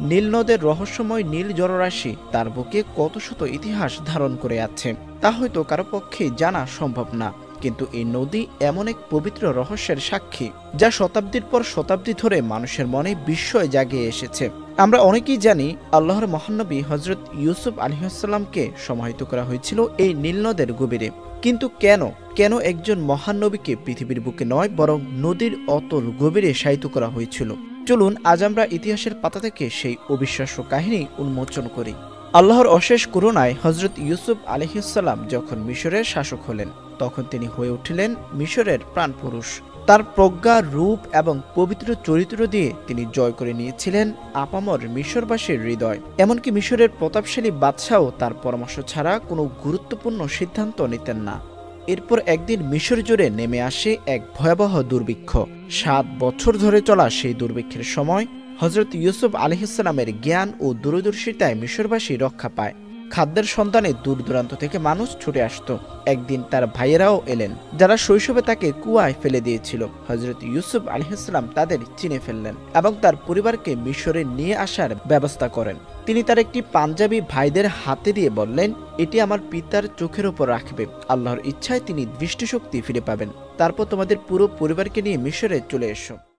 নীল নদের রহস্যময় নীল জলরাশি তার বুকে কত শত ইতিহাস ধারণ করে আছে তা হয়তো কারো পক্ষেই জানা সম্ভব না। কিন্তু এই নদী এমন এক পবিত্র রহস্যের সাক্ষী, যা শতাব্দীর পর শতাব্দী ধরে মানুষের মনে বিস্ময় জাগিয়ে এসেছে। আমরা অনেকেই জানি আল্লাহর মহানবী হজরত ইউসুফ আলাইহিসসালামকে সমাহিত করা হয়েছিল এই নীল নদের গভীরে। কিন্তু কেন একজন মহান নবীকে পৃথিবীর বুকে নয় বরং নদীর অতল গভীরে শায়িত করা হয়েছিল? চলুন আজ আমরা ইতিহাসের পাতা থেকে সেই অবিশ্বাস্য কাহিনী উন্মোচন করি। আল্লাহর অশেষ করুণায় হজরত ইউসুফ আলাইহিসসালাম যখন মিশরের শাসক হলেন, তখন তিনি হয়ে উঠলেন মিশরের প্রাণপুরুষ। তার প্রজ্ঞা, রূপ এবং পবিত্র চরিত্র দিয়ে তিনি জয় করে নিয়েছিলেন আপামর মিশরবাসীর হৃদয়। এমনকি মিশরের প্রতাপশালী বাদশাও তার পরামর্শ ছাড়া কোনো গুরুত্বপূর্ণ সিদ্ধান্ত নিতেন না। এরপর একদিন মিশর জুড়ে নেমে আসে এক ভয়াবহ দুর্ভিক্ষ। 7 বছর ধরে চলা সেই দুর্ভিক্ষের সময় হজরত ইউসুফ আলাইহিসসালামের জ্ঞান ও দূরদর্শিতায় মিশরবাসী রক্ষা পায়। খাদ্যের সন্ধানে দূর দূরান্ত থেকে মানুষ ছুটে আসত। একদিন তার ভাইয়েরাও এলেন, যারা শৈশবে তাকে কুয়ায় ফেলে দিয়েছিল। হজরত ইউসুফ আলাইহিসসালাম তাদের চিনে ফেললেন এবং তার পরিবারকে মিশরে নিয়ে আসার ব্যবস্থা করেন। তিনি তার একটি পাঞ্জাবি ভাইদের হাতে দিয়ে বললেন, এটি আমার পিতার চোখের উপর রাখবে। আল্লাহর ইচ্ছায় তিনি দৃষ্টিশক্তি ফিরে পাবেন। তারপর তোমাদের পুরো পরিবারকে নিয়ে মিশরে চলে এসো।